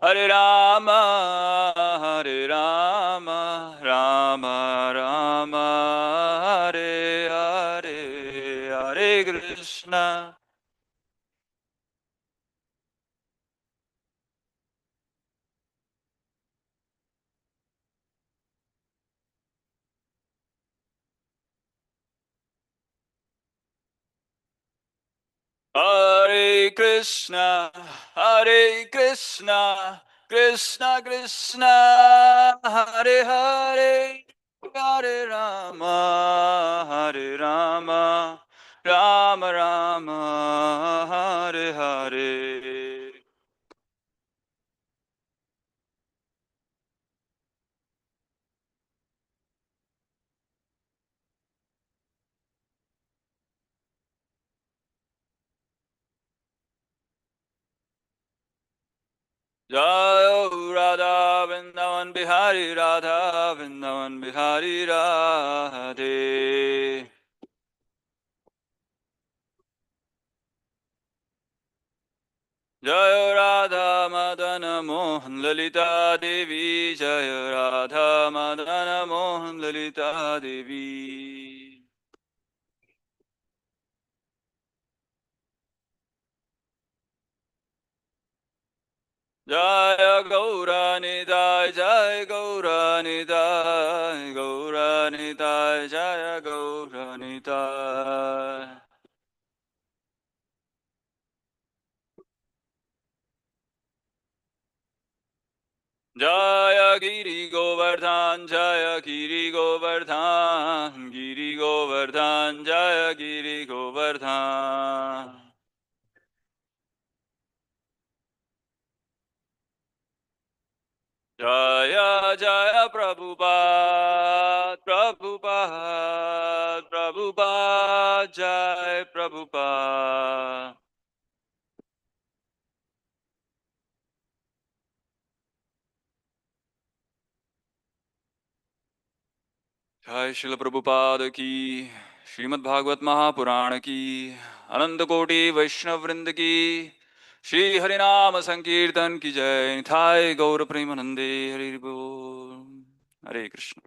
Hare Rama, Hare Rama, Rama Rama, Hare Hare, Hare Krishna. Hare Krishna, Hare Krishna, Krishna Krishna, Hare Hare, Hare Rama, Hare Rama, Rama Rama, Hare Hare. Jai Radha Vrindavan Bihari Radha Vrindavan Bihari Radhe. Jai Radha Madana Mohan Lalita Devi Jai Radha Madana Mohan Lalita Devi. Jaya Gauranidai Jai Gauranidai Gauranidai Jaya Gauranidai. Jaya Giri Govardhan Jaya Giri Govardhan Giri Govardhan Jaya Giri Govardhan. Jaya Jaya Prabhupada Prabhupada Prabhupada Jai Prabhupada. जय शिल प्रभुपाद की श्रीमद् भागवत महापुराण की अनंत कोटि वैष्णव वृंद की श्री हरिनाम संकीर्तन की जय निथाय गौर प्रेमानंदे हरि बोल। हरे कृष्ण।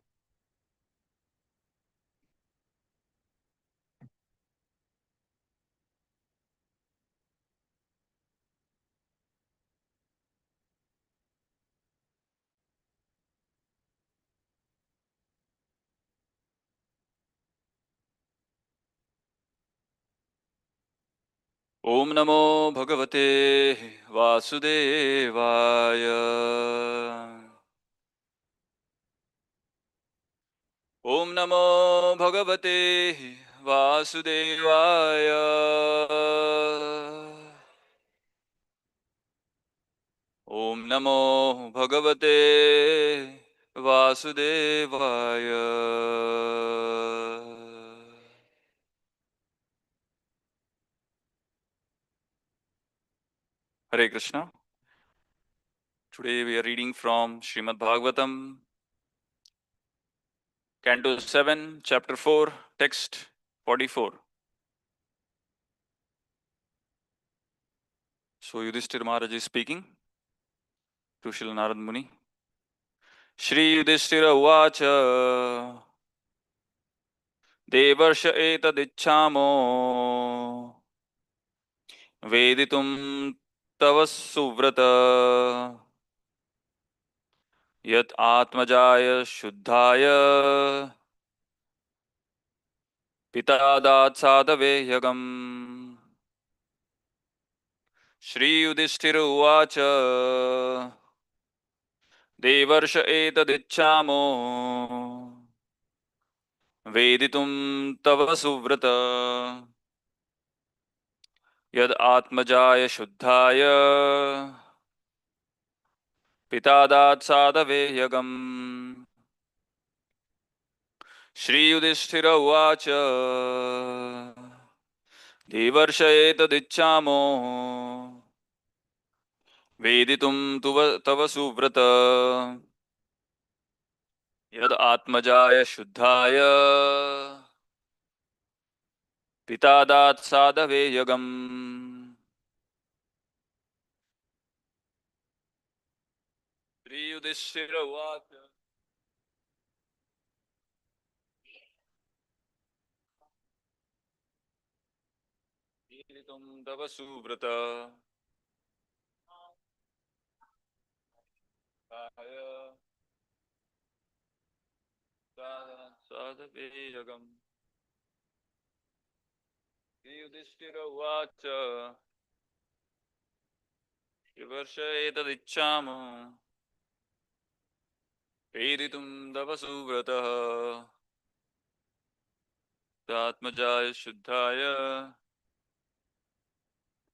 ओम नमो भगवते वासुदेवाय। ओम नमो भगवते वासुदेवाय। ओम नमो भगवते वासुदेवाय। Hare Krishna. Today we are reading from Srimad Bhagavatam, Canto 7, Chapter 4, Text 44. So Yudhishthira Maharaj is speaking to Srila Narad Muni. Shri Yudhishthira Uvacha Devarsha etadichhamo Veditum tava suvrata Yat atmajaya shuddhaya Pitadat sadave yagam. Shri Yudhishthira Uvacha Devarsha etadichhamo Veditum tava suvrata Yad atmajaya shuddhaya Pitadat sadave yagam. Shri Yudhishthira Uvacha Devarsha etadichhamo Veditum tava suvrata Yad atmajaya shuddhaya Pitadat sadave yagam. श्रीयुधिष्ठिर उवाच कीर्तिं तव सुव्रत साधवेयगम् श्रीयुधिष्ठिर उवाच विवर्षेतदिच्छामो प्रेरितुं तव सुव्रतः तात्मजाय शुद्धाय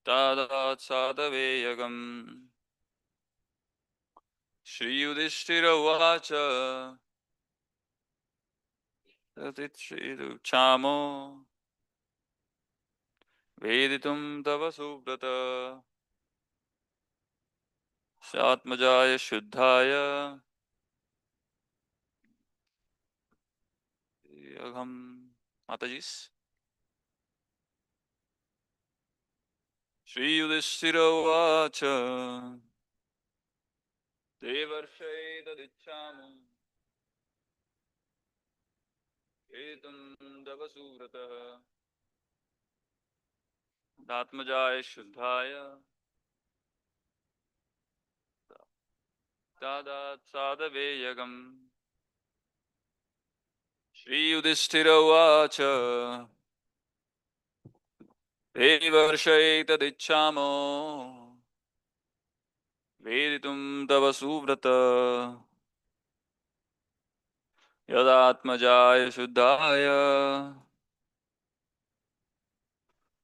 तादात् साधवेयगम् श्रीयुधिष्ठिर उवाच तदिच्छामो वेदितुं तव सुव्रत सात्मजाय शुद्धाय अहम माताजीस श्रीयुधिष्ठिर उवाच देवर्षै तदिच्छामि हेतुं तव सुव्रतः आत्मजाय शुद्धाय तादात् साधवेयगम् श्रीयुधिष्ठिर उवाच देवर्षै तदिच्छामो वेदितुं तव Subrat यदात्मजाय शुद्धाय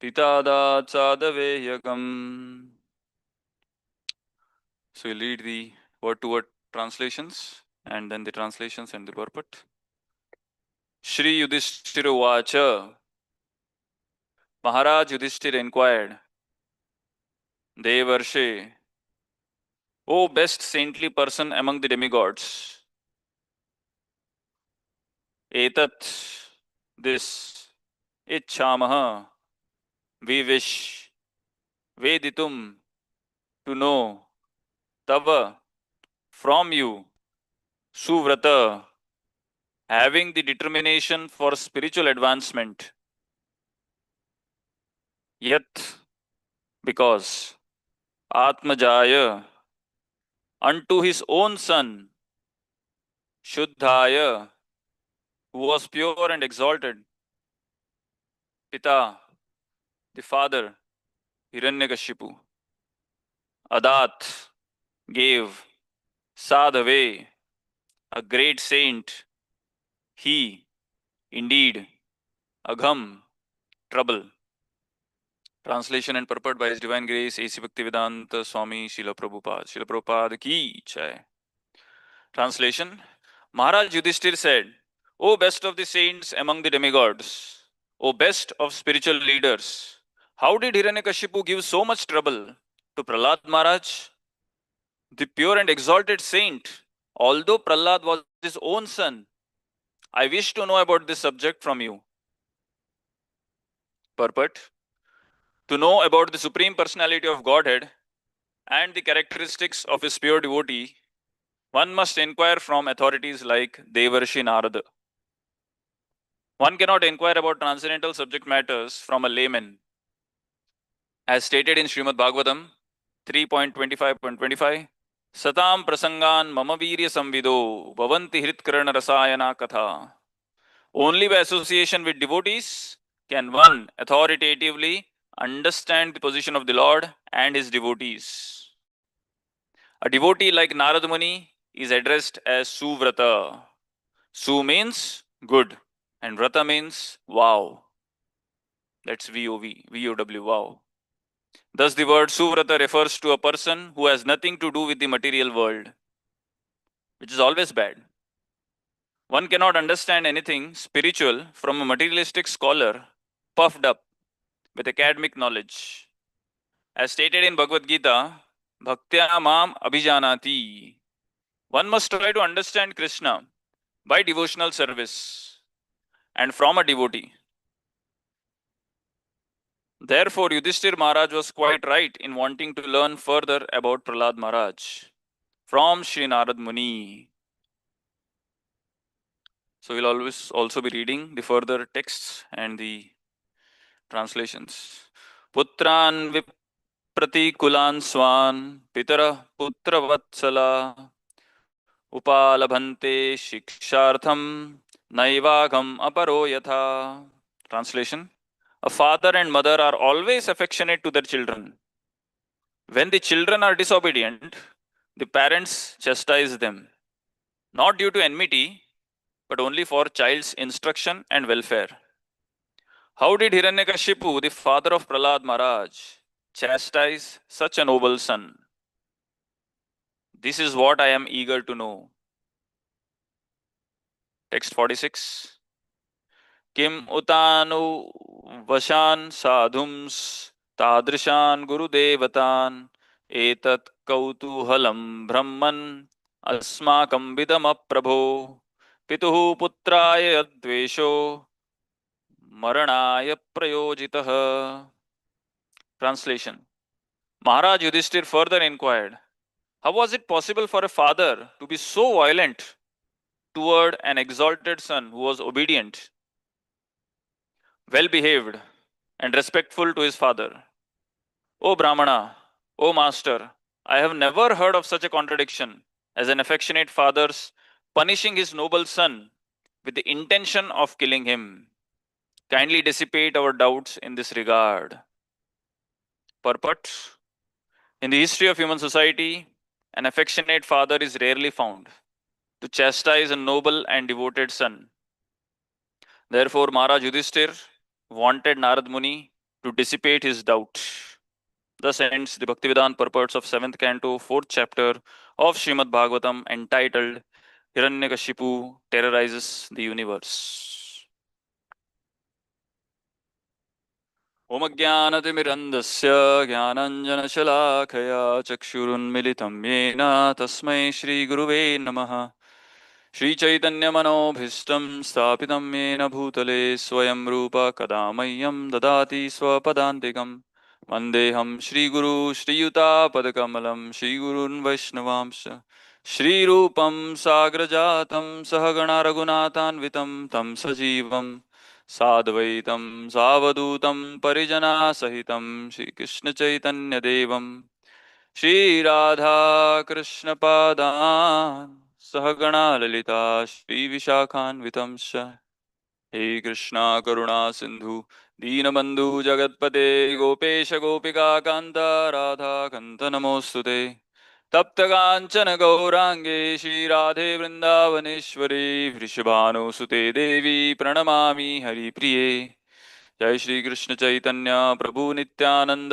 तितादात् साधवेयकम्. So you lead the word-to-word translations and then the translations and the purport. Shri Yudhishthira Vacha. Maharaj Yudhishthira inquired, Devarshe, O best saintly person among the demigods, Etat, this, Ichhamaha, we wish, Veditum, to know, Tava, from you, Suvrata, having the determination for spiritual advancement. Yet, because Atmajaya, unto his own son, Shuddhaya, who was pure and exalted, Pita, the father, Hiranyakashipu, Adat, gave, Sadhave, a great saint, he, indeed, Agham, trouble. Translation and purport by His Divine Grace, A.C. Bhaktivedanta Swami Srila Prabhupada. Srila Prabhupada ki jai. Translation. Maharaj Yudhishthir said, O best of the saints among the demigods, O best of spiritual leaders, how did Hiranyakashipu give so much trouble to Prahlad Maharaj, the pure and exalted saint? Although Prahlad was his own son, I wish to know about this subject from you. Purport. To know about the Supreme Personality of Godhead and the characteristics of his pure devotee, one must inquire from authorities like Devarshi Narada. One cannot inquire about transcendental subject matters from a layman. As stated in Srimad Bhagavatam 3.25.25, Satam prasangan mama virya samvido bhavanti hritkarana rasayana katha. Only by association with devotees can one authoritatively understand the position of the Lord and his devotees. A devotee like Narad Muni is addressed as Suvrata. Su means good and Vrata means wow. That's VOV, VOW, wow. Thus, the word Suvrata refers to a person who has nothing to do with the material world, which is always bad. One cannot understand anything spiritual from a materialistic scholar puffed up with academic knowledge. As stated in Bhagavad Gita, Bhaktya Mam Abhijanati. One must try to understand Krishna by devotional service and from a devotee. Therefore, Yudhishthir Maharaj was quite right in wanting to learn further about Prahlad Maharaj from Sri Narad Muni. So we'll always also be reading the further texts and the translations. Putran viprati swan pitara putra vatsala upalabhante shikshartham naivagam aparo yatha. Translation: a father and mother are always affectionate to their children. When the children are disobedient, the parents chastise them, not due to enmity, but only for child's instruction and welfare. How did Hiranyakashipu, the father of Prahlad Maharaj, chastise such a noble son? This is what I am eager to know. Text 46. Kim utanu vashan sadhums tadrishan gurudevatan etat kautuhalam brahman asmakam vidam aprabho pituhu putraya dvesho maranaya prayojitah. Translation: Maharaj Yudhishthir further inquired, how was it possible for a father to be so violent toward an exalted son who was obedient, well behaved, and respectful to his father? O Brahmana, O Master, I have never heard of such a contradiction as an affectionate father's punishing his noble son with the intention of killing him. Kindly dissipate our doubts in this regard. Purport: in the history of human society, an affectionate father is rarely found to chastise a noble and devoted son. Therefore, Maharaj Yudhishthir wanted Narad Muni to dissipate his doubt. Thus ends the Bhaktivedanta purports of 7th canto, 4th chapter of Srimad Bhagavatam, entitled Hiranyakashipu Terrorizes the Universe. Om Jnanatimirandasya Jnananjanashalakaya Chakshurunmilitam Yena Tasmai Shri Guruve Namaha. Shri Chaitanya Manobhishtam Sthapitam Yena Bhutale Swayam Rupa Kadamayyam Dadati Swapadantikam Vandeham Shri Guru Shri Yuta Padakamalam Shri Gurun Vaishnavamsha Shri Rupam Sagrajatam Sahagana Raghunathanvitam Tam Sajivam Sadvaitam Savadutam Parijana Sahitam Shri Krishna Chaitanya Devam Shri Radha Krishna Padan Sahagana Lalita Shri Vishakhanvitamsha. He Krishna Karuna Sindhu Deenabandhu Jagatpate Gopesha Gopika Kanta Radha Kanta Namostute Tapta Kanchana Gaurange Shri Radhe Vrindavaneshwari Vrishabhanu Sute Devi Pranamami Hari Priye. जय श्री कृष्ण चैतन्य प्रभु नित्यानंद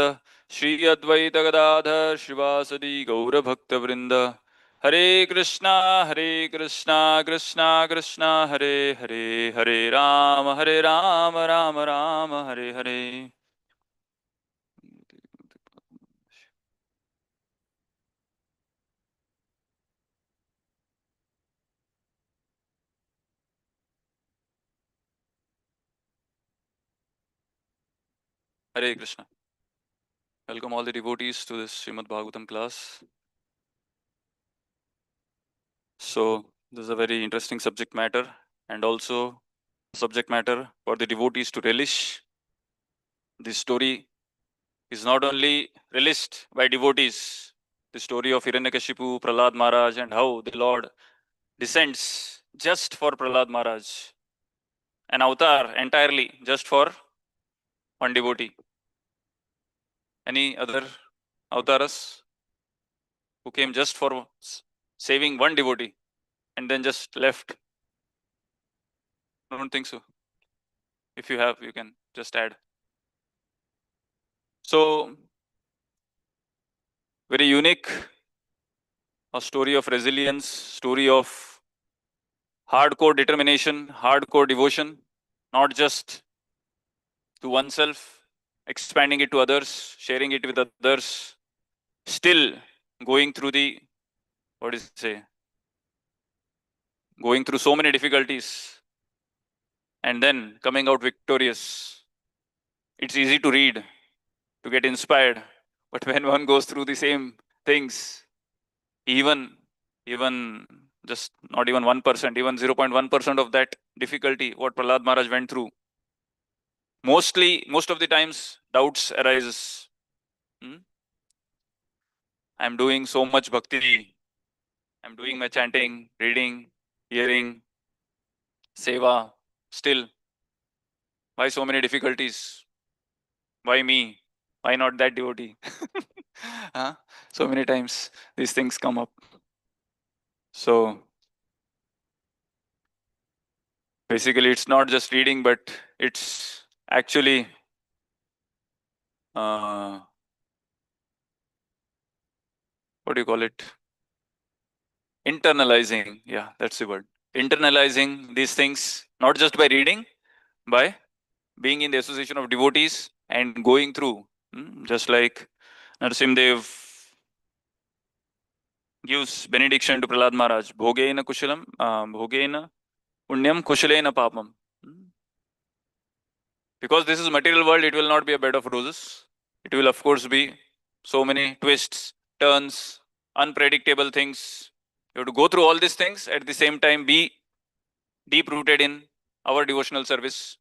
श्री अद्वैत गदाधर श्रीवासदि गौर भक्त वृंद हरे Krishna Krishna Krishna Hare Hare Hare Ram Ram Ram Hare Hare. Hare Krishna. Welcome all the devotees to this Srimad Bhagavatam class. So this is a very interesting subject matter, and also subject matter for the devotees to relish. This story is not only relished by devotees, the story of Hiranyakashipu, Prahlad Maharaj, and how the Lord descends just for Prahlad Maharaj, an avatar entirely just for one devotee. Any other avatars who came just for saving one devotee and then just left? I don't think so. If you have, you can just add. So, very unique, a story of resilience, story of hardcore determination, hardcore devotion, not just to oneself, expanding it to others, sharing it with others, still going through the, what is it say, going through so many difficulties and then coming out victorious. It's easy to read, to get inspired, but when one goes through the same things, even even just not even 1%, even 0.1% of that difficulty, what Prahlad Maharaj went through. Most of the times, doubts arises. I'm doing so much bhakti. I'm doing my chanting, reading, hearing, seva. Still, why so many difficulties? Why me? Why not that devotee? Huh? So many times these things come up. So basically, it's not just reading, but it's actually what do you call it? Internalizing. Yeah, that's the word. Internalizing these things, not just by reading, by being in the association of devotees and going through. Just like Narsimdev gives benediction to Prahlad Maharaj, Bhogena Kushalam, Bhogena Punyam Kushalena Papam. Because this is material world, it will not be a bed of roses. It will, of course, be so many twists, turns, unpredictable things. You have to go through all these things at the same time, be deep rooted in our devotional service.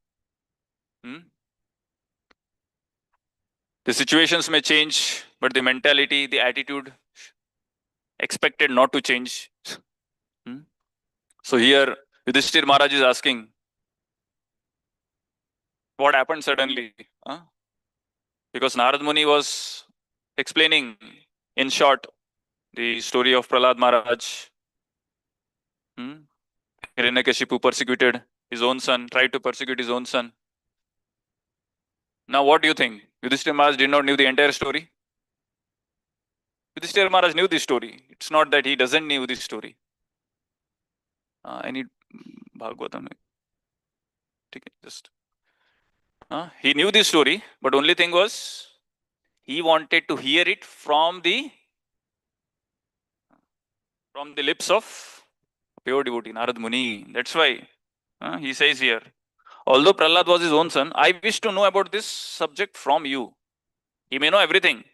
The situations may change, but the mentality, the attitude, expected not to change. So here, Yudhishthir Maharaj is asking, what happened suddenly? Because Narad Muni was explaining in short the story of Prahlad Maharaj. Hiranyakashipu persecuted his own son, tried to persecute his own son. Now, what do you think? Yudhishthir Maharaj did not know the entire story. Yudhishthir Maharaj knew this story. It's not that he doesn't know this story. I need Bhagavatam. Just he knew this story, but only thing was he wanted to hear it from the lips of pure devotee, Narad Muni. That's why he says here, although Prahlad was his own son, I wish to know about this subject from you. He may know everything.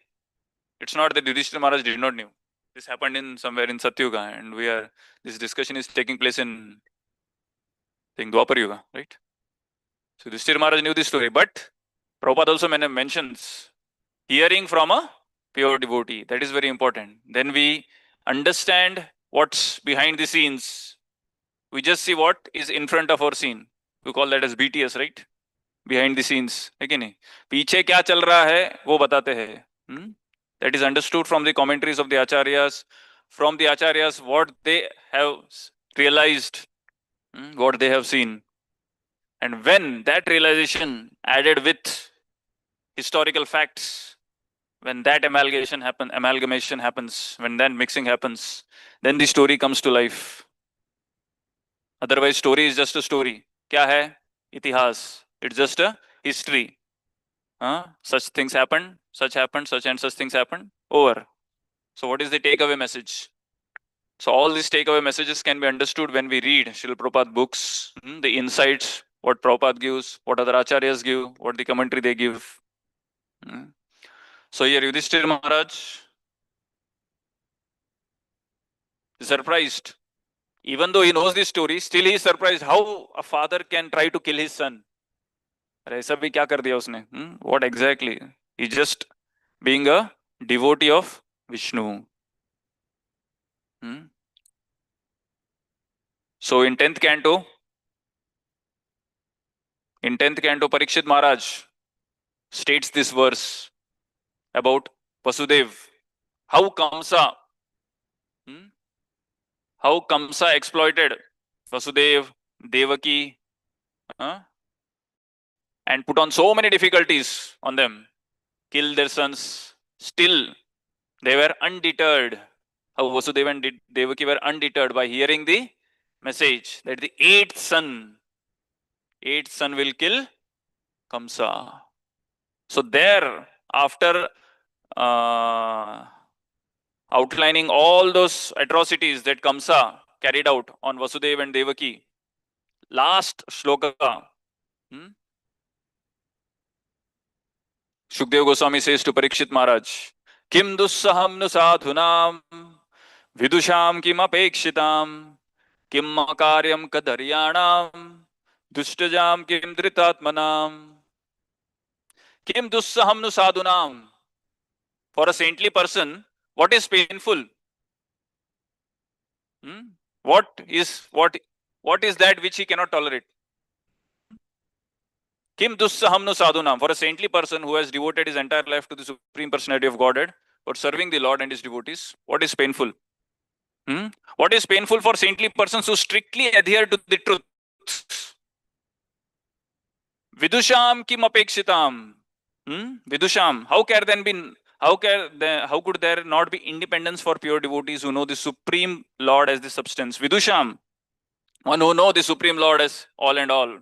It's not that Yudhishthira Maharaj did not know. This happened in somewhere in Satyuga, and this discussion is taking place in Dwapar Yuga, right? So Yudhishthira Maharaj knew this story, but Prabhupada also mentions hearing from a pure devotee. That is very important. Then we understand what's behind the scenes. We just see what is in front of our scene. We call that as BTS, right? Behind the scenes. है कि नहीं? पीछे क्या चल रहा है वो बताते हैं. That is understood from the commentaries of the acharyas. From the acharyas, what they have realized, what they have seen. And when that realization added with historical facts, when that amalgamation happens, when that mixing happens, then the story comes to life. Otherwise, story is just a story. क्या है? इतिहास. It's just a history. Such things happened, such and such things happened. Over. So what is the takeaway message? So all these takeaway messages can be understood when we read Srila Prabhupada books, the insights, what Prabhupada gives, what other acharyas give, what the commentary they give. So here Yudhishthira Maharaj is surprised. Even though he knows this story, still he is surprised how a father can try to kill his son. ऐसा भी क्या कर दिया उसने? What exactly? He just being a devotee of Vishnu. So in 10th canto, Parikshit Maharaj states this verse about Vasudev. How Kamsa exploited Vasudev, Devaki, and put on so many difficulties on them, killed their sons. Still, they were undeterred. How Vasudeva and Devaki were undeterred by hearing the message that the eighth son will kill Kamsa. So there, after outlining all those atrocities that Kamsa carried out on Vasudeva and Devaki, last shloka, Shukdev Goswami says to Parikshit Maharaj, Kim dussaham nu sadhunam Vidusham kim apekshitam, kim makaryam kadaryanam, dushtajam kim dhritatmanam, kim dussaham nu sadhunam. For a saintly person, what is painful? Hmm? What is what is that which he cannot tolerate? Kim dussaham nu sadhunam. For a saintly person who has devoted his entire life to the Supreme Personality of Godhead, or serving the Lord and his devotees, what is painful? Hmm? What is painful for saintly persons who strictly adhere to the truth? Vidusham kim apekshitam. Vidusham. How could there not be independence for pure devotees who know the Supreme Lord as the substance? Vidusham. One who know the Supreme Lord as all and all.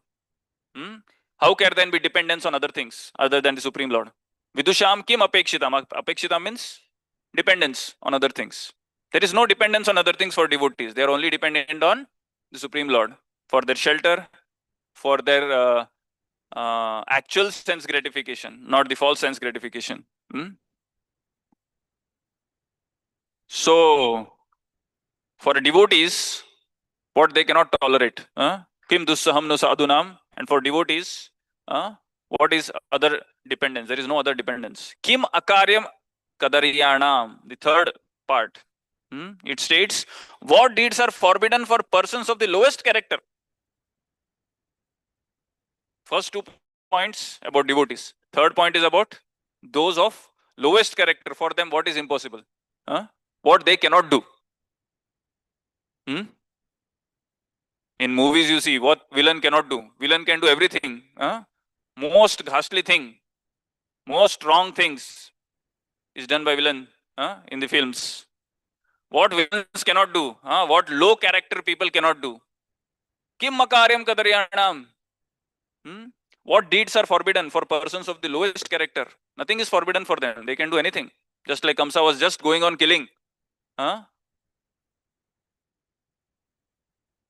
Hmm? How can then be dependence on other things other than the Supreme Lord? Vidusham kim apekshitam. Apekshitam means dependence on other things. There is no dependence on other things for devotees. They are only dependent on the Supreme Lord for their shelter, for their actual sense gratification, not the false sense gratification. Hmm? So, for devotees, what they cannot tolerate. Kim dussaham no sadhunam. And for devotees, what is other dependence? There is no other dependence. Kim akaryam kadaryanam. The third part. It states, what deeds are forbidden for persons of the lowest character? First 2 points about devotees. Third point is about those of lowest character. For them, what is impossible? What they cannot do. Hmm? In movies, you see what villain cannot do. Villain can do everything. Most ghastly thing, most wrong things is done by villain in the films. What villains cannot do, what low character people cannot do. Kim makaryam kadaryanam. What deeds are forbidden for persons of the lowest character? Nothing is forbidden for them. They can do anything. Just like Kamsa was just going on killing.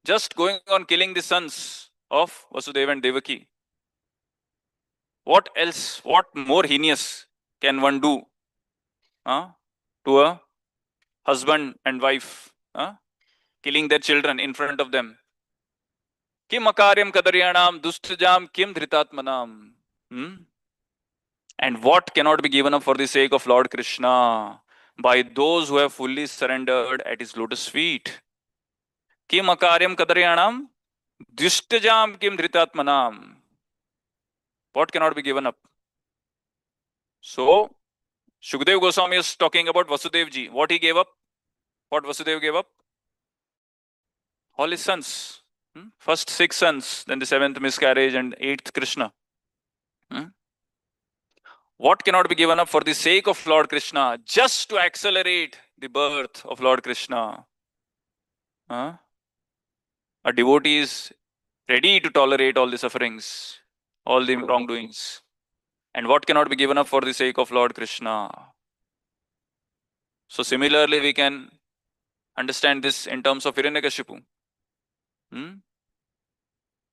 Just going on killing the sons of Vasudeva and Devaki. What else, what more heinous can one do to a husband and wife? Killing their children in front of them. Kim akaryam kadaryanam dustajam kim dhritatmanam. And what cannot be given up for the sake of Lord Krishna by those who have fully surrendered at his lotus feet? Kim akaryam kadaryanam dustajam kim dhritatmanam. What cannot be given up? So, Shukdev Goswami is talking about Vasudev ji. What he gave up? What Vasudev gave up? All his sons. First 6 sons, then the 7th miscarriage and 8th Krishna. What cannot be given up for the sake of Lord Krishna, just to accelerate the birth of Lord Krishna? A devotee is ready to tolerate all the sufferings, all the wrongdoings. And what cannot be given up for the sake of Lord Krishna? So similarly, we can understand this in terms of Hiranyakashipu.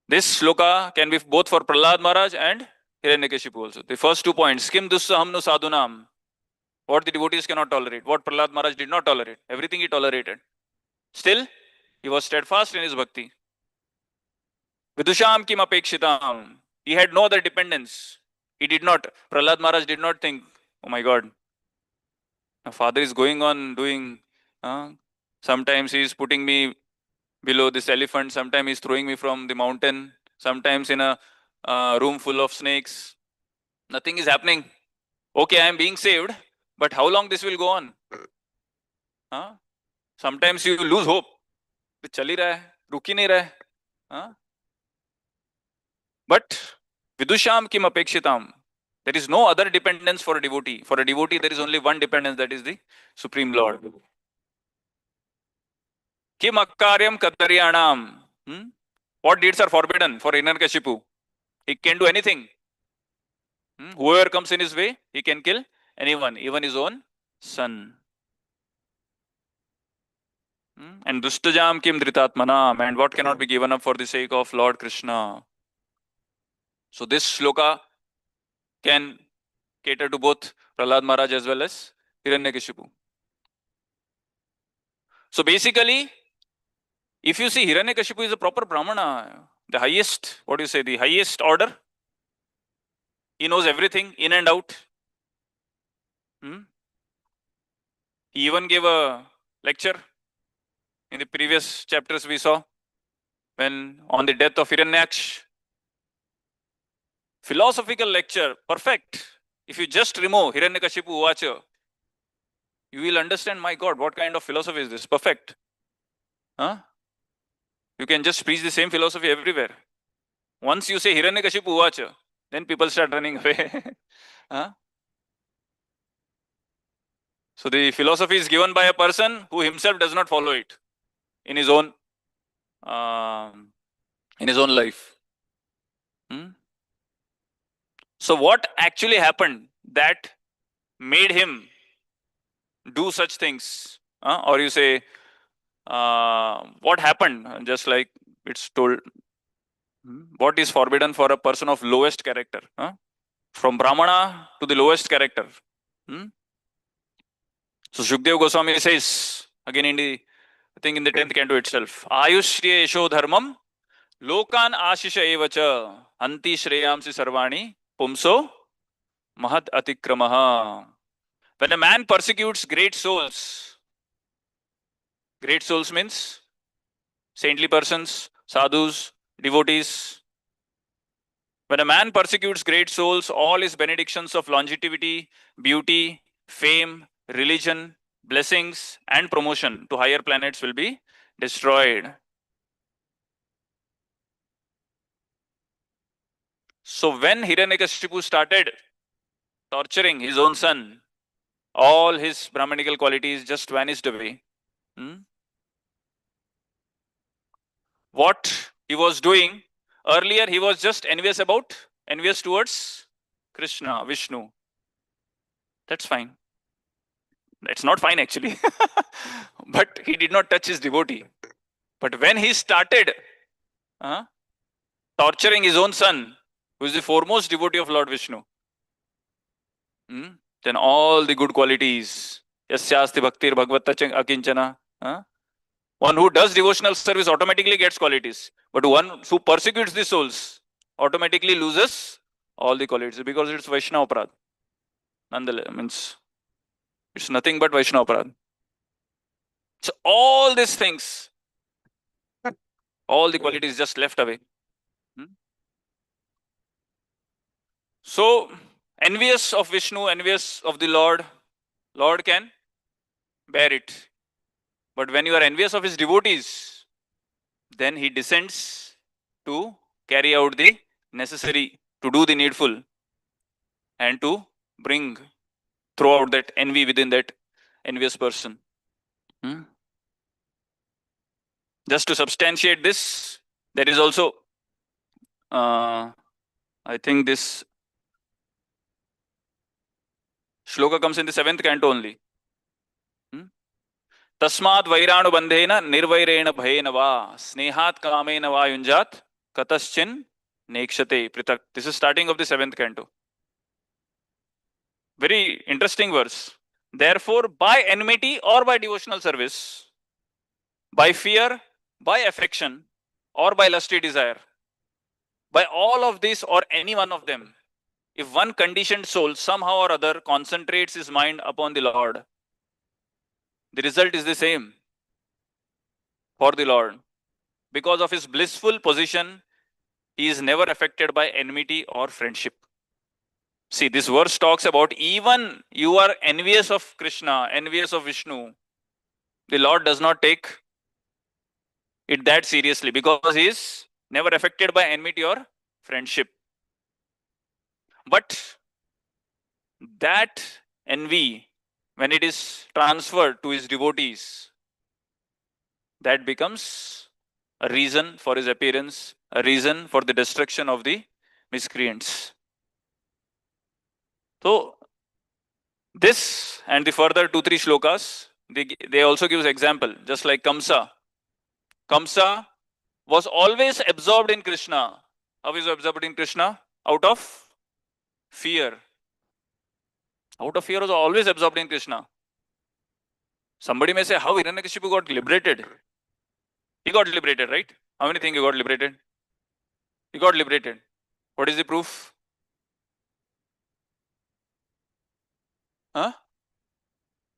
This shloka can be both for Prahlad Maharaj and Hiranyakashipu also. The first 2 points, Kim dussaham nu sadhunam. What the devotees cannot tolerate, what Prahlad Maharaj did not tolerate, everything he tolerated. Still, he was steadfast in his bhakti. Vidusham kim apekshitam. He had no other dependence. He did not, Prahlad Maharaj did not think, oh my God, my father is going on doing, sometimes he is putting me below this elephant, sometimes he is throwing me from the mountain, sometimes in a room full of snakes. Nothing is happening. Okay, I am being saved, but how long this will go on? Sometimes you lose hope. चल ही रहा है, रुक ही नहीं रहा है. But vidusham kim apekshitam. There is no other dependence for a devotee. For a devotee, there is only one dependence, that is the Supreme Lord. Kim akaryam kadaryanam. What deeds are forbidden for Hiranyakashipu? He can do anything. Whoever comes in his way, he can kill anyone, even his own son. And dustajam kim dhritatmanam. And what cannot be given up for the sake of Lord Krishna? So this shloka can cater to both Prahlad Maharaj as well as Hiranyakashipu. So basically, if you see, Hiranyakashipu is a proper Brahmana, the highest, what do you say, the highest order. He knows everything in and out. He even gave a lecture in the previous chapters we saw when on the death of Hiranyaksh. Philosophical lecture, perfect. If you just remove Hiranyakashipu Uvacha, you will understand, my God, what kind of philosophy is this? Perfect. Huh? You can just preach the same philosophy everywhere. Once you say Hiranyakashipu Uvacha, then people start running away. Huh? So the philosophy is given by a person who himself does not follow it in his own life. So what actually happened that made him do such things? Or you say, what happened? Just like it's told, what is forbidden for a person of lowest character? From Brahmana to the lowest character. So Shukdev Goswami says, again in the, I think in the 10th canto itself, Ayushriya Yesho Dharmam Lokan Ashisha Evacha Anti Shreyamsi Sarvani Pumso Mahad Atikramaha. When a man persecutes great souls means saintly persons, sadhus, devotees. When a man persecutes great souls, all his benedictions of longevity, beauty, fame, religion, blessings, and promotion to higher planets will be destroyed. So when Hiranyakashipu started torturing his own son, all his Brahmanical qualities just vanished away. What he was doing earlier, he was just envious towards Krishna, Vishnu. That's fine. That's not fine actually. But he did not touch his devotee. But when he started torturing his own son, who is the foremost devotee of Lord Vishnu, then all the good qualities, yasyasti bhaktir bhagavata akinchana, one who does devotional service automatically gets qualities. But one who persecutes the souls automatically loses all the qualities because it's Vaishnava Aparad. Nonetheless, means it's nothing but Vaishnava Aparad. So all these things, all the qualities just left away. So envious of Vishnu, envious of the Lord can bear it. But when you are envious of his devotees, then he descends to carry out the necessary, to do the needful, and to throw out that envy within that envious person. Just to substantiate this, there is also, I think this shloka comes in the 7th canto only. Tasmat vairanu bandhena nirvairena bhayena va snehat kamena va yunjat kataschin nekshate pritak. This is starting of the 7th canto. Very interesting verse. Therefore, by enmity or by devotional service, by fear, by affection, or by lusty desire, by all of this or any one of them, if one conditioned soul somehow or other concentrates his mind upon the Lord, the result is the same for the Lord. Because of his blissful position, he is never affected by enmity or friendship. See, this verse talks about even you are envious of Krishna, envious of Vishnu, the Lord does not take it that seriously because he is never affected by enmity or friendship. But that envy, when it is transferred to his devotees, that becomes a reason for his appearance, a reason for the destruction of the miscreants. So, this and the further 2-3 shlokas, they also gives example, just like Kamsa. Kamsa was always absorbed in Krishna. How is he absorbed in Krishna? Out of fear. Out of fear was always absorbed in Krishna. Somebody may say, how Hiranyakashipu got liberated? He got liberated, right? How many think he got liberated? He got liberated. What is the proof? Huh?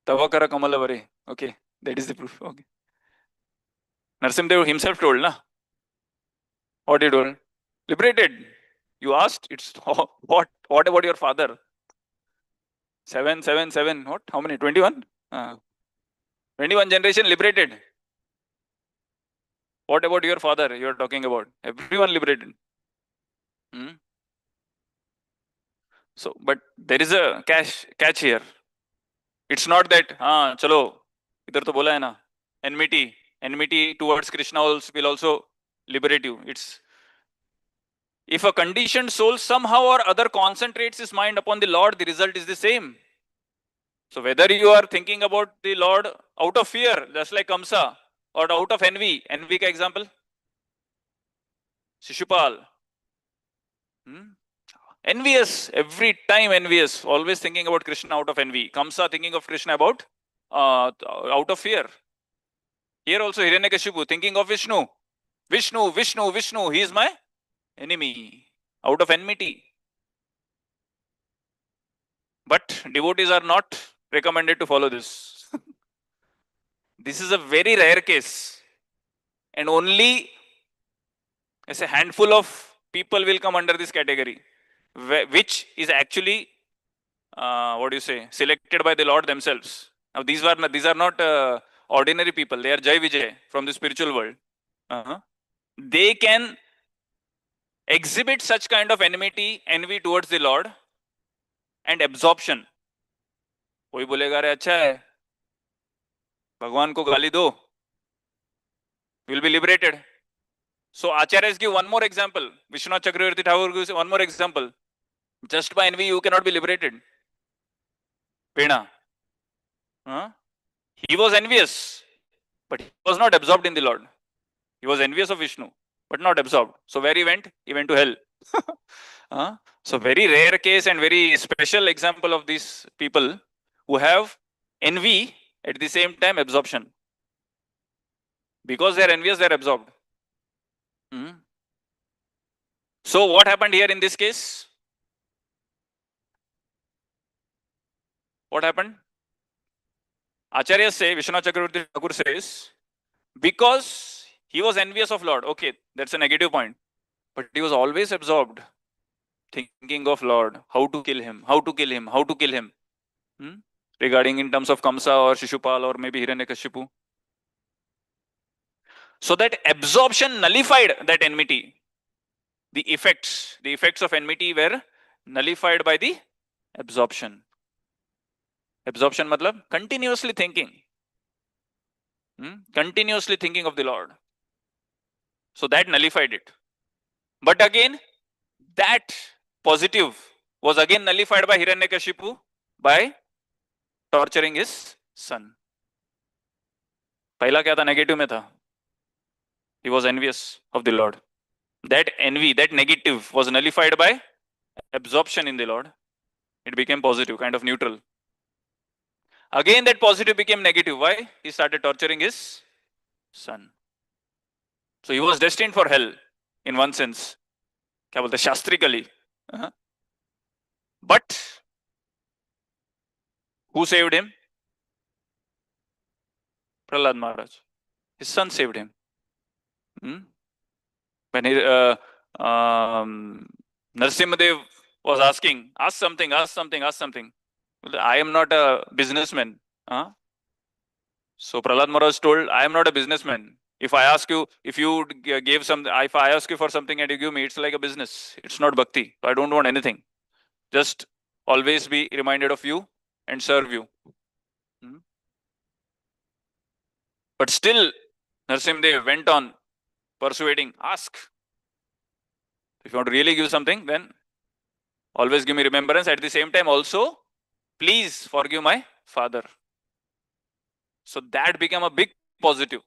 Tavakara Kamalavare. Okay, that is the proof. Okay. Narsimdev himself told, na? What he told? Liberated. You asked, it's what? What about your father? 777. What? How many? 21? 21 generation liberated. What about your father you are talking about? Everyone liberated. Hmm? So, but there is a catch here. It's not that, chalo, idhar to bola hai na, enmity towards Krishna will also liberate you. It's if a conditioned soul somehow or other concentrates his mind upon the Lord, the result is the same. So whether you are thinking about the Lord out of fear, just like Kamsa, or out of envy ka example, Shishupal, envious, every time envious, always thinking about Krishna out of envy. Kamsa thinking of Krishna about out of fear. Here also Hiranyakashipu thinking of Vishnu. Vishnu, he is my enemy, out of enmity. But devotees are not recommended to follow this. This is a very rare case. And only as a handful of people will come under this category, which is actually, what do you say, selected by the Lord themselves. Now, these are not ordinary people. They are Jai Vijay from the spiritual world. They can exhibit such kind of envy towards the Lord and absorption. कोई बोलेगा अरे अच्छा है, भगवान को गाली दो, will be liberated. So Acharyas give one more example. Vishwanath Chakravarti Thakur gives one more example. Just by envy, you cannot be liberated. Pena. He was envious, but he was not absorbed in the Lord. He was envious of Vishnu, but not absorbed. So where he went? He went to hell. So very rare case and very special example of these people who have envy at the same time absorption. Because they are envious, they are absorbed. So what happened here in this case? What happened? Acharyas say, Vishwanath Chakravarti Thakur says, because he was envious of Lord. Okay, that's a negative point. But he was always absorbed, thinking of Lord, how to kill him. Regarding in terms of Kamsa or Shishupal or maybe Hiranyakashipu. So that absorption nullified that enmity. The effects of enmity were nullified by the absorption. Absorption matlab continuously thinking. Continuously thinking of the Lord. So that nullified it. But again, that positive was again nullified by Hiranyakashipu by torturing his son. पहला क्या था? Negative में था. He was envious of the Lord. That envy, that negative was nullified by absorption in the Lord. It became positive, kind of neutral. Again, that positive became negative. Why? He started torturing his son. So he was destined for hell, in one sense. क्या बोलते हैं? शास्त्रिकली. But who saved him? Prahlad Maharaj. His son saved him. When Narsimhadev was asking, ask something. I am not a businessman. So Prahlad Maharaj told, I am not a businessman. If I ask you, if I ask you for something and you give me, it's like a business. It's not bhakti. So I don't want anything. Just always be reminded of you and serve you. But still, Narsimhadev went on persuading, ask. If you want to really give something, then always give me remembrance. At the same time, also, please forgive my father. So that became a big positive.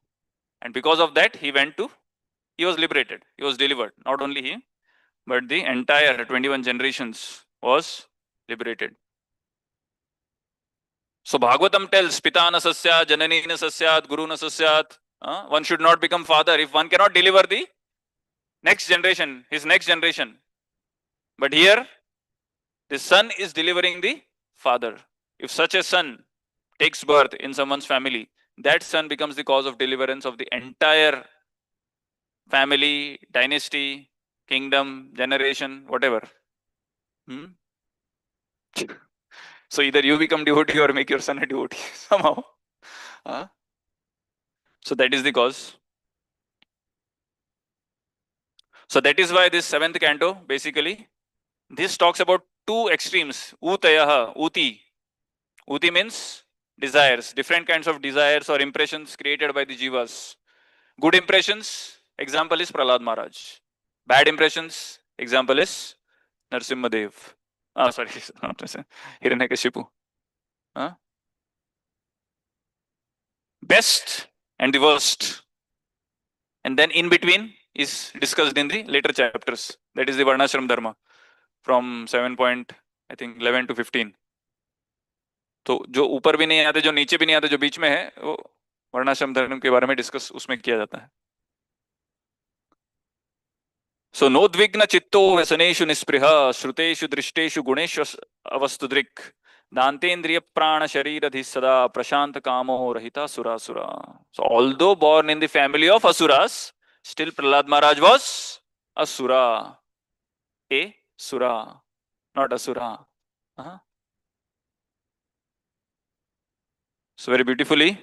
And because of that, he was liberated. He was delivered. Not only he, but the entire 21 generations was liberated. So Bhagavatam tells, Pita na sasyat, Janani na sasyat, Guru na sasyat. One should not become father if one cannot deliver the next generation, his next generation. But here, the son is delivering the father. If such a son takes birth in someone's family, that son becomes the cause of deliverance of the entire family, dynasty, kingdom, generation, whatever. Hmm? So either you become devotee or make your son a devotee somehow. So that is the cause. So that is why this seventh canto, basically, this talks about two extremes. Utayaha, uti. Uti means desires, different kinds of desires or impressions created by the jivas. Good impressions, example is Prahlad Maharaj. Bad impressions, example is Narsimha Dev. Sorry, not Narsimha, Hiranyakashipu. Best and the worst. And then in between is discussed in the later chapters. That is the Varnashram Dharma from 7.11 to 15. तो जो ऊपर भी नहीं आते, जो नीचे भी नहीं आते, जो बीच में है, वो वर्णाश्रम धर्म के बारे में डिस्कस उसमें किया जाता है. So नोद्विग्न चित्तो व्यसनेषु निस्पृह श्रुतेषु दृष्टेषु गुणेषु अवस्तुदृक् दान्तेन्द्रिय प्राण शरीरधि सदा प्रशांत कामो रहिता सुरासुरा. So although born in the family of asuras, still Prahlad Maharaj was asura. A sura, not asura. So very beautifully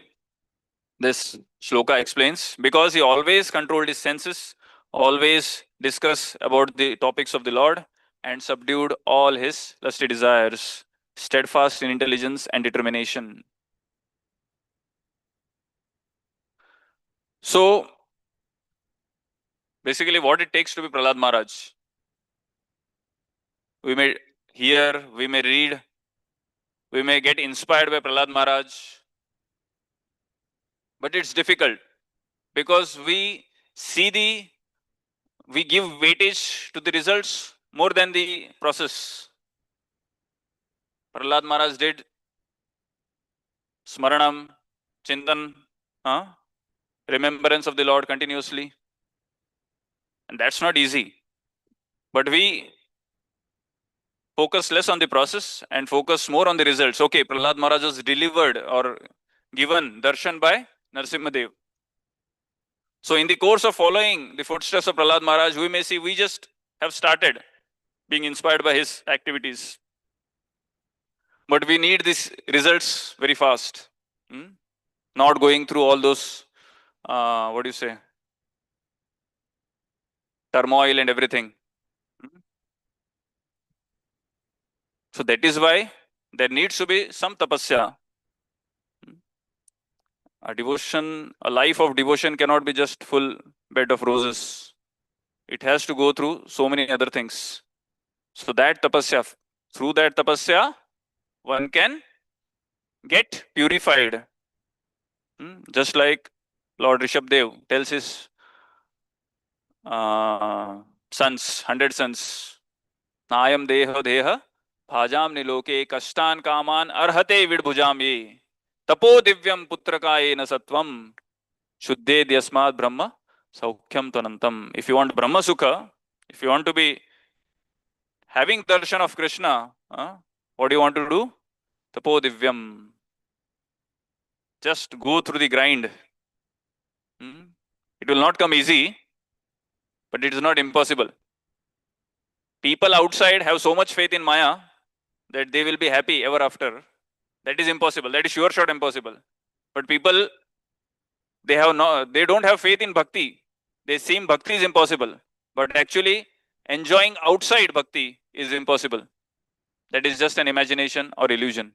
this shloka explains, because he always controlled his senses, always discussed about the topics of the Lord, and subdued all his lusty desires, steadfast in intelligence and determination. So basically what it takes to be Prahlad Maharaj. We may hear, we may read, we may get inspired by Prahlad Maharaj, but it's difficult because we give weightage to the results more than the process. Prahlad Maharaj did Smaranam, Chintan, remembrance of the Lord continuously. And that's not easy. But we focus less on the process and focus more on the results. Okay, Prahlad Maharaj was delivered or given darshan by Narsimha Dev. So in the course of following the footsteps of Prahlad Maharaj, we may see we just have started being inspired by his activities. But we need these results very fast. Not going through all those, turmoil and everything. So that is why there needs to be some tapasya. A devotion, a life of devotion cannot be just full bed of roses. It has to go through so many other things. So that tapasya, through that tapasya, one can get purified. Just like Lord Rishabdev tells his sons, 100 sons, Nayam deha deha bhajam niloke kashtan kaman arhate vidbhujam ye tapo divyam putrakaye na satvam shuddhe dyasmad brahma saukhyam tanantam. If you want Brahma Sukha, if you want to be having darshan of Krishna, what do you want to do? Tapo divyam. Just go through the grind. It will not come easy, but it is not impossible. People outside have so much faith in Maya that they will be happy ever after. That is impossible. That is sure shot impossible. But people, they don't have faith in bhakti. They seem bhakti is impossible. But actually, enjoying outside bhakti is impossible. That is just an imagination or illusion.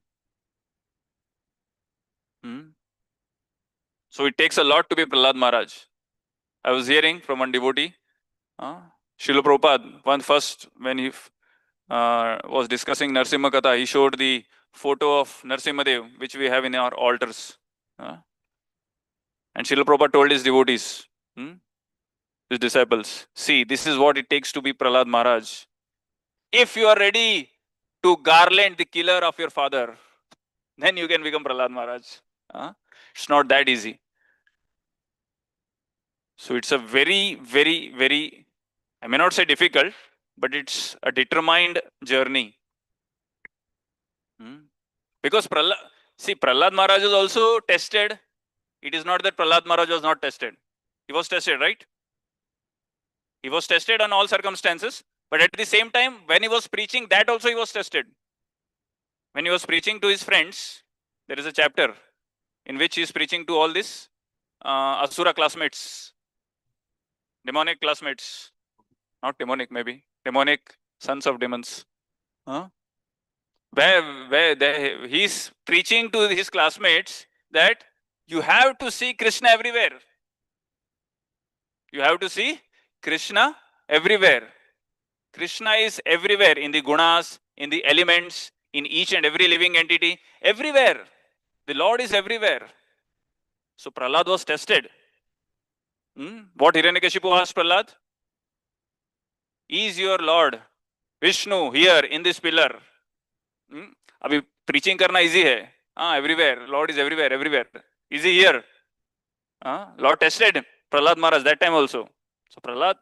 So it takes a lot to be Prahlad Maharaj. I was hearing from one devotee, Srila Prabhupada, when he was discussing Narsimha Katha, he showed the photo of Narsimha Dev, which we have in our altars. And Srila Prabhupada told his devotees, his disciples, see, this is what it takes to be Prahlad Maharaj. If you are ready to garland the killer of your father, then you can become Prahlad Maharaj. It's not that easy. So it's a very, very, very, I may not say difficult, but it's a determined journey. Because Prahlad Maharaj is also tested. It is not that Prahlad Maharaj was not tested. He was tested, right? He was tested on all circumstances. But at the same time, when he was preaching, that also he was tested. When he was preaching to his friends, there is a chapter in which he is preaching to all these Asura classmates, demonic classmates. Not demonic, maybe. Demonic sons of demons. Where he's preaching to his classmates that you have to see Krishna everywhere. You have to see Krishna everywhere. Krishna is everywhere in the gunas, in the elements, in each and every living entity, everywhere. The Lord is everywhere. So Prahlad was tested. What Hiranyakashipu asked Prahlad? Is your Lord Vishnu here in this pillar? अभी preaching करना easy है. Everywhere. Lord is everywhere, everywhere. Is he here? Lord tested Prahlad Maharaj that time also. So Prahlad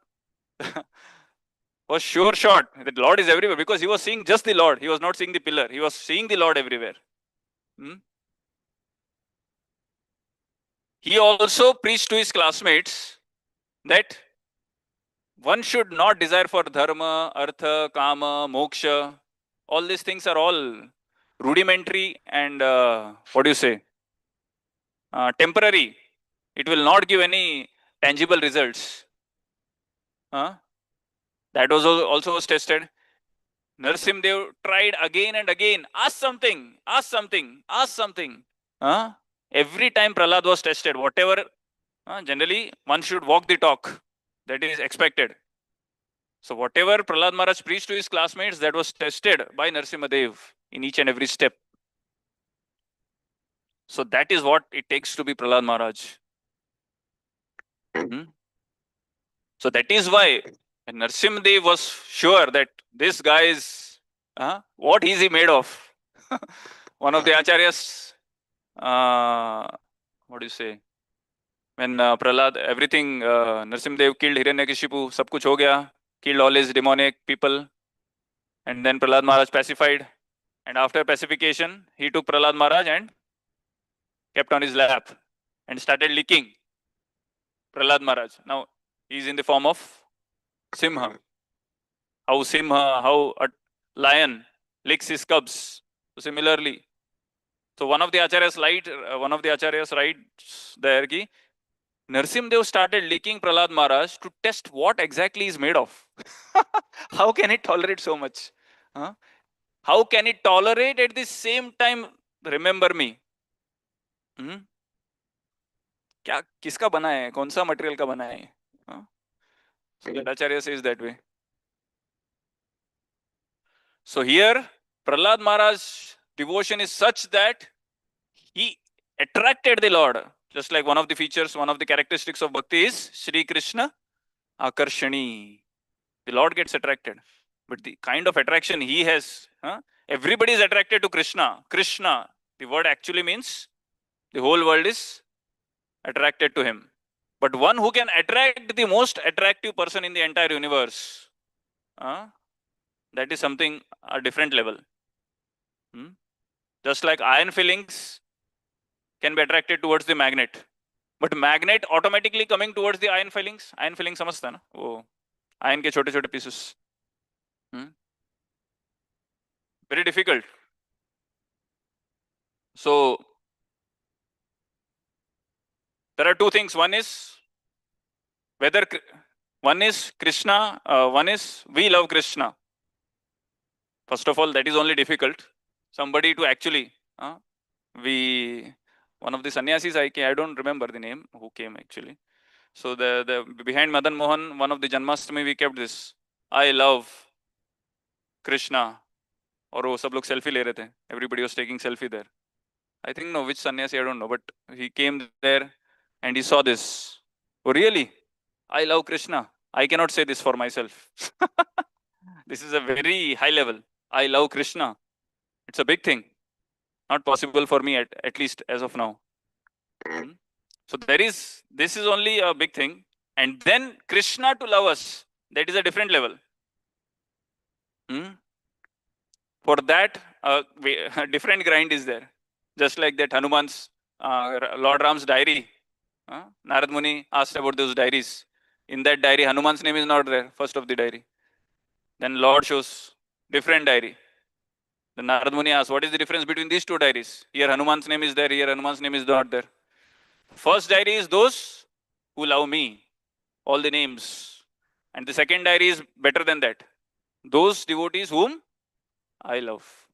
was sure shot that Lord is everywhere because he was seeing just the Lord. He was not seeing the pillar. He was seeing the Lord everywhere. He also preached to his classmates that one should not desire for dharma, artha, kama, moksha. All these things are all rudimentary and what do you say? Temporary. It will not give any tangible results. That was also was tested. Narsimdev tried again and again. Ask something, ask something, ask something. Every time Prahlad was tested, whatever, generally one should walk the talk. That is expected. So whatever Prahlad Maharaj preached to his classmates, that was tested by Narsimhadev in each and every step. So that is what it takes to be Prahlad Maharaj. So that is why Narsimhadev was sure that this guy is, what is he made of? One of the acharyas, what do you say? When Prahlad, everything, Narsimhadev killed Hiranyakashipu, sab kuch ho gaya, killed all his demonic people. And then Prahlad Maharaj pacified. And after pacification, he took Prahlad Maharaj and kept on his lap and started licking Prahlad Maharaj. Now, he is in the form of Simha. How a lion licks his cubs. So similarly, so one of the acharyas writes there ki Narsimhadev started licking Prahlad Maharaj to test what exactly he is made of. How can it tolerate so much? How can it tolerate at the same time remember me? क्या किसका बना है कौन सा material का बना है So that Acharya says that way. So here Prahlad Maharaj's devotion is such that he attracted the Lord. Just like one of the features, one of the characteristics of bhakti is Shri Krishna Akarshani. The Lord gets attracted. But the kind of attraction he has, everybody is attracted to Krishna. Krishna, the word actually means the whole world is attracted to him. But one who can attract the most attractive person in the entire universe, that is something a different level. Just like iron fillings can be attracted towards the magnet. But magnet automatically coming towards the iron fillings. Iron fillings समझता है ना वो iron के छोटे छोटे pieces. Very difficult. So there are two things. One is whether one is Krishna, one is we love Krishna. First of all, that is only difficult. Somebody to actually, one of the sannyasis I don't remember the name who came actually. So the behind Madan Mohan, one of the Janmashtami we kept this. I love Krishna. और वो सब लोग selfie ले रहे थे. Everybody was taking selfie there. I think no, which sannyasi I don't know, but he came there and he saw this. Oh really? I love Krishna. I cannot say this for myself. This is a very high level. I love Krishna. It's a big thing. Not possible for me at least as of now. So this is only a big thing. And then Krishna to love us, that is a different level. For that, a different grind is there. Just like that Hanuman's, Lord Ram's diary. Narad Muni asked about those diaries. In that diary, Hanuman's name is not there, first of the diary. Then Lord shows different diary. Then Narad Muni asks, what is the difference between these two diaries? Here Hanuman's name is there, here Hanuman's name is not there. First diary is those who love me, all the names. And the second diary is better than that. Those devotees whom I love.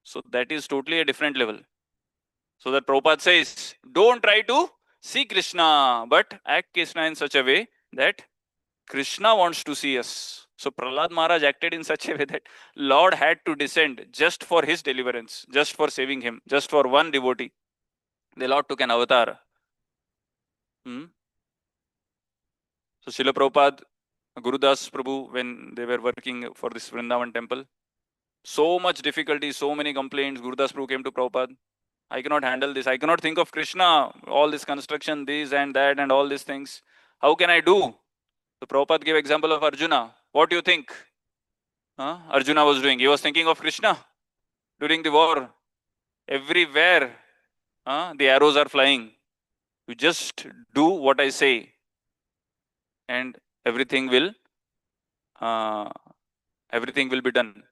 So that is totally a different level. So that Prabhupada says, don't try to see Krishna, but act Krishna in such a way that Krishna wants to see us. So Prahlad Maharaj acted in such a way that Lord had to descend just for his deliverance, just for saving him, just for one devotee. The Lord took an avatar. So Srila Prabhupada, Gurudas Prabhu, when they were working for this Vrindavan temple, so much difficulty, so many complaints. Gurudas Prabhu came to Prabhupada. I cannot handle this. I cannot think of Krishna, all this construction, this and that, and all these things. How can I do? So Prabhupada gave example of Arjuna. What do you think Arjuna was doing? He was thinking of Krishna during the war. Everywhere the arrows are flying. You just do what I say, and everything will be done.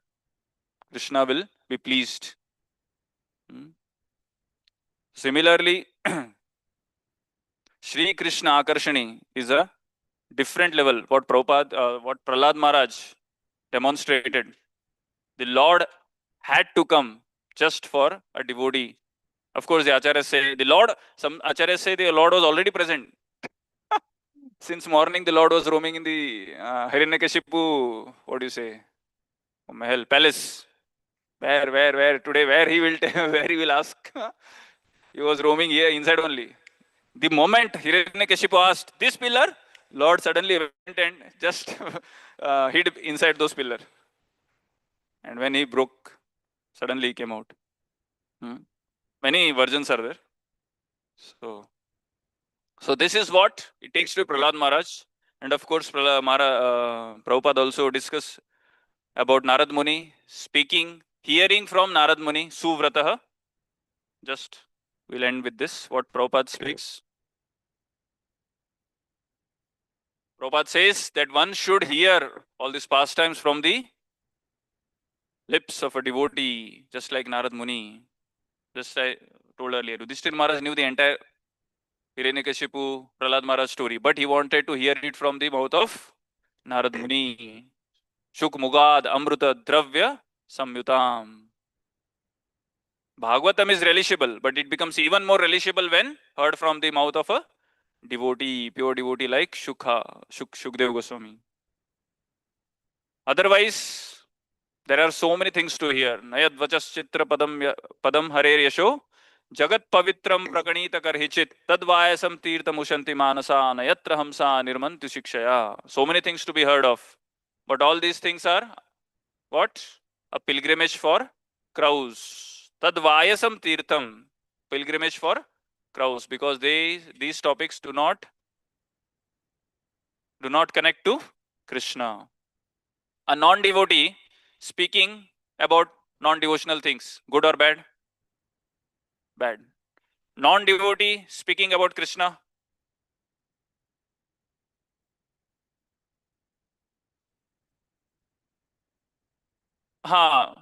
Krishna will be pleased. Similarly, Shri Krishna Akarshani is a different level. What Prahlad Maharaj demonstrated. The Lord had to come just for a devotee. Of course, the Acharyas say some Acharyas say the Lord was already present. Since morning, the Lord was roaming in the Hiranyakashipu, what do you say, Mahal, palace. Where today? Where he will where he will ask? He was roaming here inside only. The moment Hiranyakashipu asked, this pillar, Lord suddenly went and just hid inside those pillar. And when he broke, suddenly he came out. Many versions are there. So this is what it takes to Prahlad Maharaj. And of course, Prabhupada also discussed about Narad Muni speaking, hearing from Narad Muni, Suvrataha. Just we'll end with this, what Prabhupada speaks. Prabhupada says that one should hear all these pastimes from the lips of a devotee, just like Narad Muni. Just I told earlier, Yudhishthir Maharaj knew the entire Hiranyakashipu, Prahlad Maharaj story, but he wanted to hear it from the mouth of Narad Muni. Shuk Mugad Amruta Dravya Samyutam. Bhagavatam is relishable, but it becomes even more relishable when heard from the mouth of a devotee, pure devotee like Shukdev Goswami. Otherwise, there are so many things to hear. Nayad Vachaschitra Padam Harer Yasho Jagat Pavitram Prakanita Karhichit Tadvayasam Tirtha Mushanti Manasa Nayatra Hamsa Nirmantu Shikshaya. So many things to be heard of. But all these things are what? A pilgrimage for crows. Tadvayasam Tirtham. Pilgrimage for crows. Because these topics do not connect to Krishna. A non-devotee speaking about non-devotional things, good or bad? Bad. Non-devotee speaking about Krishna? Are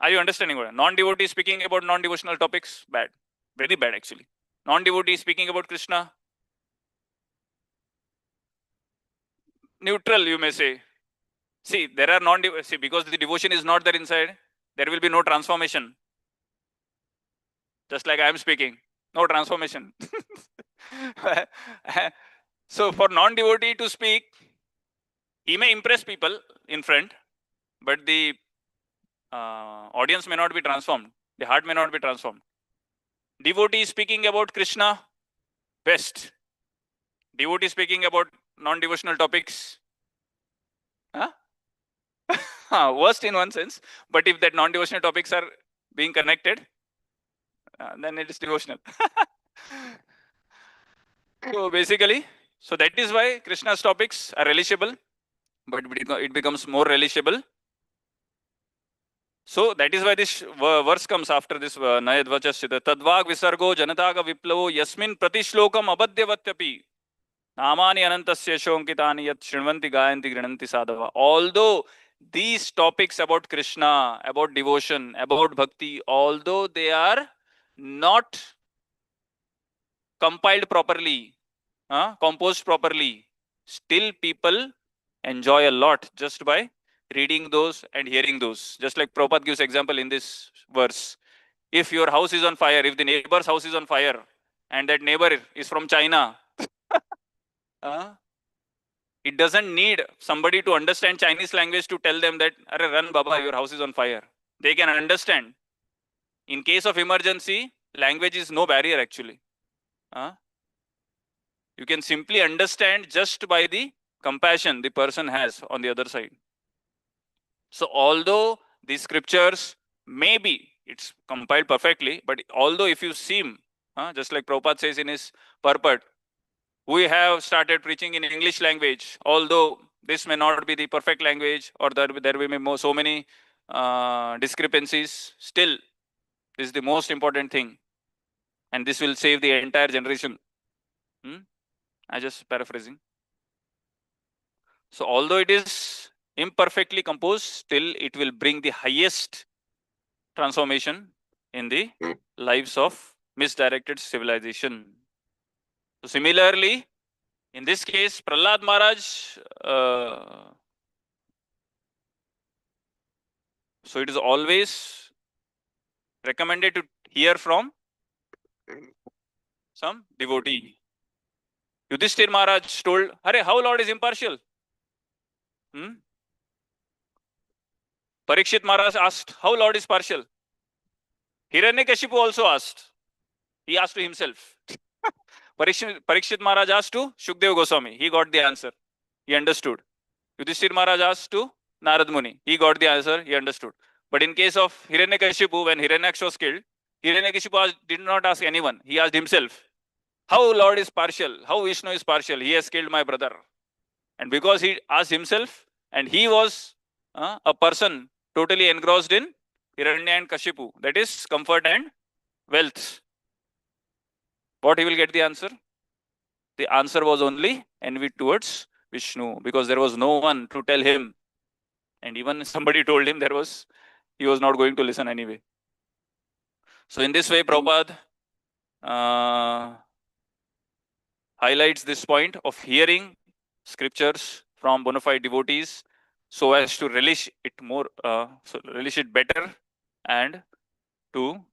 you understanding what? Non-devotee speaking about non-devotional topics? Bad. Very bad actually. Non-devotee speaking about Krishna? Neutral, you may say. See, there are see, because the devotion is not there inside, there will be no transformation. Just like I am speaking, no transformation. So for non-devotee to speak, he may impress people in front, but the audience may not be transformed. The heart may not be transformed. Devotee speaking about Krishna, best. Devotee speaking about non-devotional topics, Worst in one sense, but if that non-devotional topics are being connected, then it is devotional. So basically, so that is why Krishna's topics are relishable, but it becomes more relishable. So that is why this verse comes after this Nayadvachasyata. Tadvag visargo janataga viplavo yasmin pratishlokam abadyavatyapi. Namani anantasya shonkitani yat shrinvanti gayanti grinanti sadhava. Although these topics about Krishna, about devotion, about bhakti, although they are not compiled properly, composed properly, still people enjoy a lot just by reading those and hearing those. Just like Prabhupada gives example in this verse. If your house is on fire, if the neighbor's house is on fire, and that neighbor is from China, uh, it doesn't need somebody to understand Chinese language to tell them that, "Arre, run, Baba, your house is on fire." They can understand. In case of emergency, language is no barrier actually. You can simply understand just by the compassion the person has on the other side. So, although these scriptures maybe it's compiled perfectly, but although if you seem, just like Prabhupada says in his purport, we have started preaching in English language, although this may not be the perfect language or there will be so many discrepancies, still, this is the most important thing. And this will save the entire generation. I just paraphrasing. So although it is imperfectly composed, still it will bring the highest transformation in the lives of misdirected civilization. So similarly, in this case, Prahlad Maharaj, so it is always recommended to hear from some devotee. Yudhishthir Maharaj told, "Hare, how Lord is impartial?" Parikshit Maharaj asked, "How Lord is partial?" Hiranyakashipu also asked. He asked to himself. Parikshit Maharaj asked to Shukdev Goswami. He got the answer. He understood. Yudhishthir Maharaj asked to Narad Muni. He got the answer. He understood. But in case of Hiranyakashipu, when Hiranyaksha was killed, Hiranyakashipu did not ask anyone. He asked himself, "How Lord is partial? How Vishnu is partial? He has killed my brother." And because he asked himself, and he was a person totally engrossed in Hiranya and Kashipu, that is comfort and wealth. What he will get the answer? The answer was only envy towards Vishnu, because there was no one to tell him. And even somebody told him, he was not going to listen anyway. So in this way, Prabhupada highlights this point of hearing scriptures from bona fide devotees so as to relish it more, relish it better, and to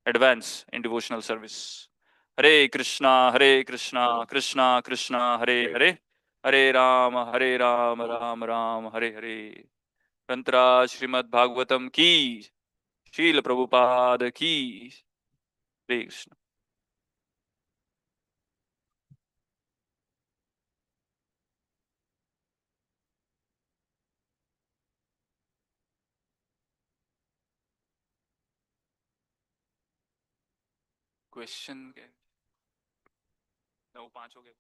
advance in devotional service. Hare Krishna, Krishna Krishna, Hare Hare, Hare Ram, Ram Ram, Hare Hare. Tantra Srimad Bhagavatam ki, Srila Prabhupada ki. Hare Krishna. Question? No, 5 हो गए.